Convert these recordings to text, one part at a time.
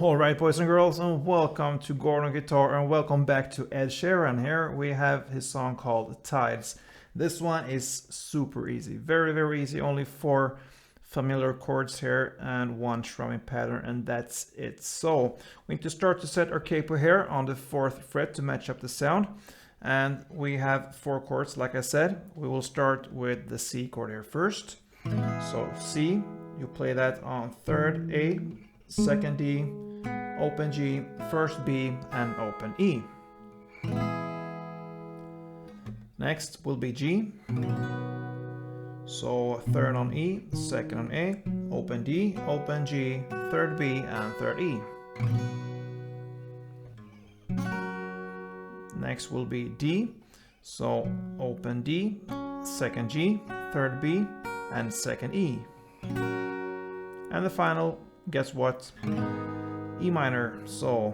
Alright, boys and girls, and welcome to Gordon Guitar, and welcome back to Ed Sheeran. Here we have his song called Tides. This one is super easy, very easy, only 4 familiar chords here and 1 strumming pattern, and that's it. So we need to start to set our capo here on the 4th fret to match up the sound, and we have 4 chords like I said. We will start with the C chord here first. So C, you play that on 3rd A, 2nd D, open G, 1st B, and open E. Next will be G. So 3rd on E, 2nd on A, open D, open G, 3rd B, and 3rd E. Next will be D. So open D, 2nd G, 3rd B, and 2nd E. And the final, guess what? E minor. So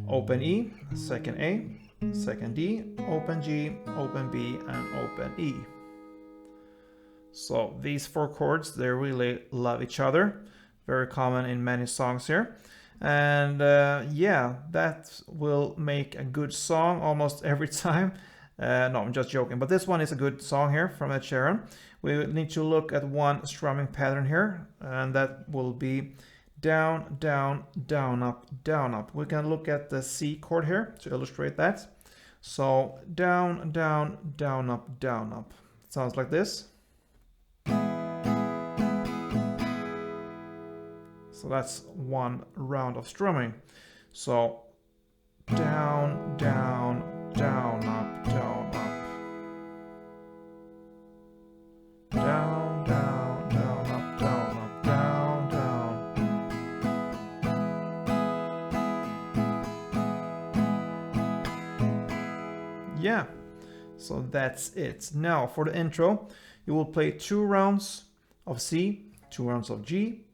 open E, 2nd A, 2nd D, open G, open B, and open E. So these 4 chords, they really love each other. Very common in many songs here. And yeah, that will make a good song almost every time. No, I'm just joking, but this one is a good song here from Ed Sheeran. We need to look at one strumming pattern here, and that will be down, down, down, up, down, up. We can look at the C chord here to illustrate that. So down, down, down, up, down, up. It sounds like this. So that's one round of strumming. So down, down, down, up, down, up. Down, down, down, up, down, up, down, down. Yeah, so that's it. Now for the intro, you will play 2 rounds of C, 2 rounds of G,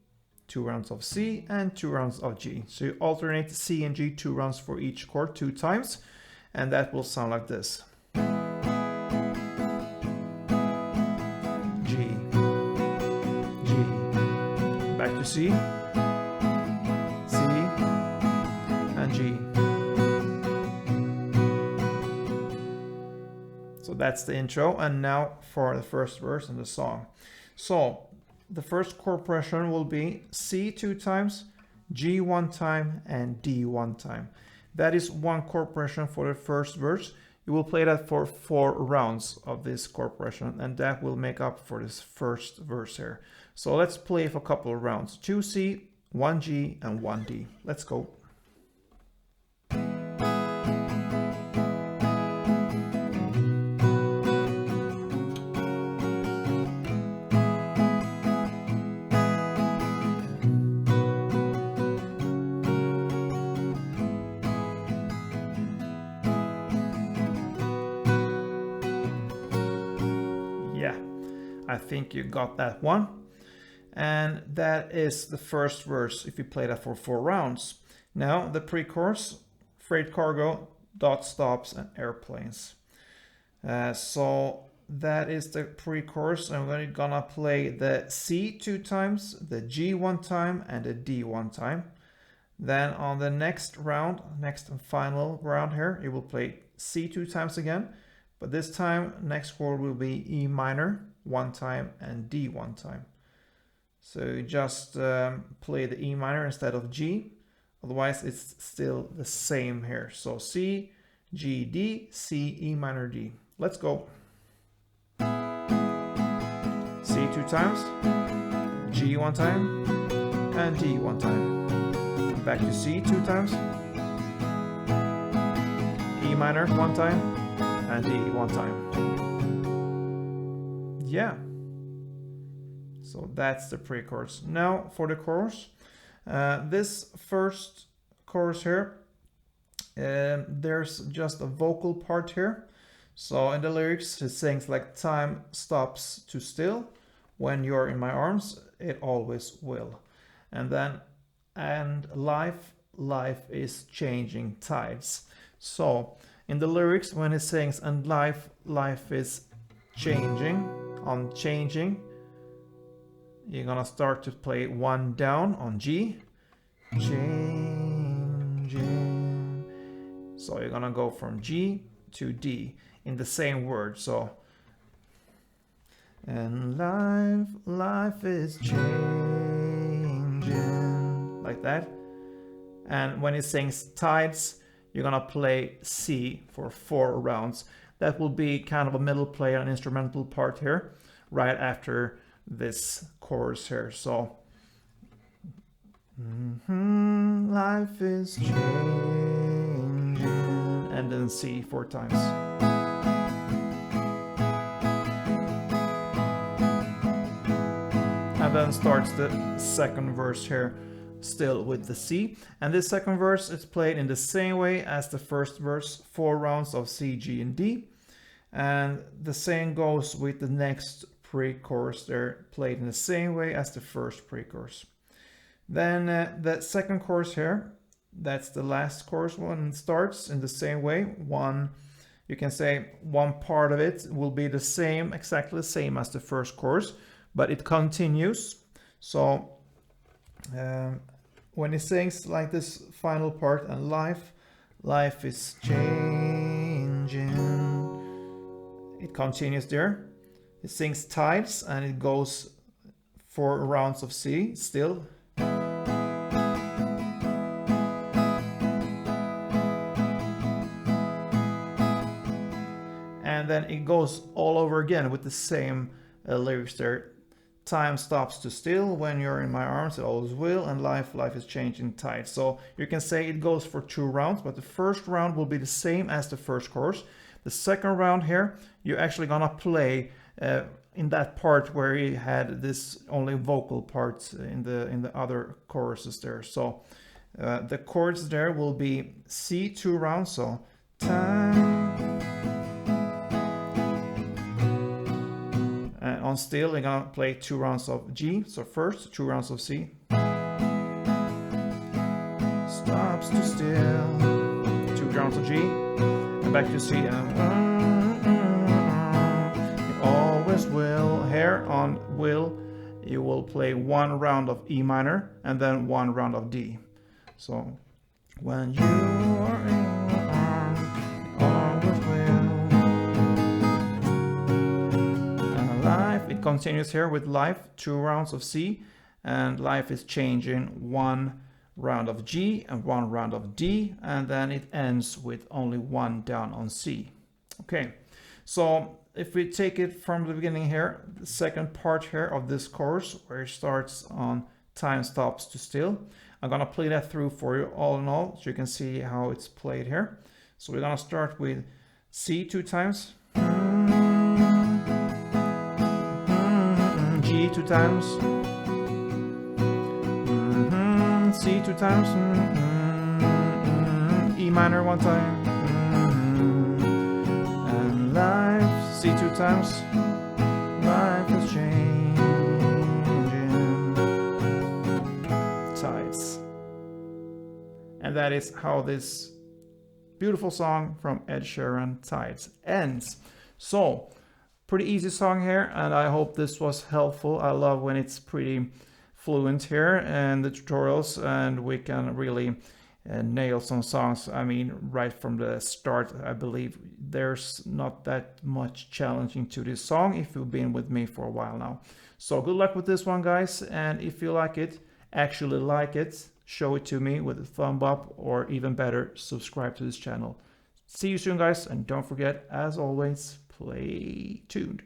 2 rounds of C, and 2 rounds of G. So you alternate C and G 2 rounds for each chord 2 times, and that will sound like this. G, G, back to C, C, and G. So that's the intro, and now for the first verse in the song. So the first chord progression will be C 2 times, G 1 time, and D 1 time. That is 1 chord progression for the first verse. You will play that for 4 rounds of this chord progression, and that will make up for this first verse here. So let's play for a couple of rounds. 2 C, 1 G, and 1 D. Let's go. I think you got that one. And that is the first verse if you play that for 4 rounds. Now the pre-chorus, freight cargo, dot stops, and airplanes. So that is the pre-chorus, and we're gonna play the C 2 times, the G 1 time, and the D 1 time. Then on the next round, next and final round here, you will play C 2 times again, but this time next chord will be E minor 1 time and D 1 time. So you just play the E minor instead of G, otherwise it's still the same here. So C, G, D, C, E minor, D. Let's go. C 2 times, G 1 time, and D 1 time. Back to C 2 times, E minor 1 time, and D 1 time. Yeah, so that's the pre-chorus. Now for the chorus. This first chorus here, there's just a vocal part here. So in the lyrics it sings like time stops to still, when you're in my arms it always will. And then and life is changing tides. So in the lyrics when it sings and life is changing, on changing, you're gonna start to play 1 down on G, change, So you're gonna go from G to D in the same word. So, and life is changing, like that. And when it sings Tides, you're gonna play C for 4 rounds. That will be kind of a middle play, an instrumental part here, right after this chorus here. So, life is changing, and then C 4 times. And then starts the second verse here, still with the C. And this second verse is played in the same way as the first verse, 4 rounds of C, G, and D. And the same goes with the next pre-chorus. They're played in the same way as the first pre-chorus. Then the second chorus here, that's the last chorus one, starts in the same way. You can say one part of it will be the same, exactly the same as the first chorus, but it continues. So when it sings like this final part, and life is changing, it continues there. It sings Tides, and it goes 4 rounds of C still. And then it goes all over again with the same lyrics there. Time stops to still, when you're in my arms it always will, and life is changing Tides. So you can say it goes for 2 rounds, but the first round will be the same as the first chorus. The second round here, you're actually gonna play in that part where he had this only vocal parts in the other choruses there. So the chords there will be C 2 rounds, so time. And on still, you're gonna play 2 rounds of G. So first 2 rounds of C. Stops to still, 2 rounds of G, and back to C. It always will. Here on will, you will play 1 round of E minor and then 1 round of D. So when you are in your arms, it always will. And life, it continues here with life, 2 rounds of C, and life is changing, 1 round of G and 1 round of D, and then it ends with only 1 down on C. Okay, so if we take it from the beginning here, the second part here of this chorus, where it starts on time stops to still, I'm gonna play that through for you all in all, so you can see how it's played here. So we're gonna start with C 2 times, G 2 times, C 2 times, E minor 1 time, and life, C 2 times, life is changing, Tides. And that is how this beautiful song from Ed Sheeran, Tides, ends. So, pretty easy song here, and I hope this was helpful. I love when it's pretty fluent here and the tutorials, and we can really nail some songs. I mean, right from the start, I believe there's not that much challenging to this song if you've been with me for a while now. So good luck with this one, guys, and if you like it, actually like it, show it to me with a thumb up, or even better, subscribe to this channel. See you soon, guys, and don't forget, as always, play tuned.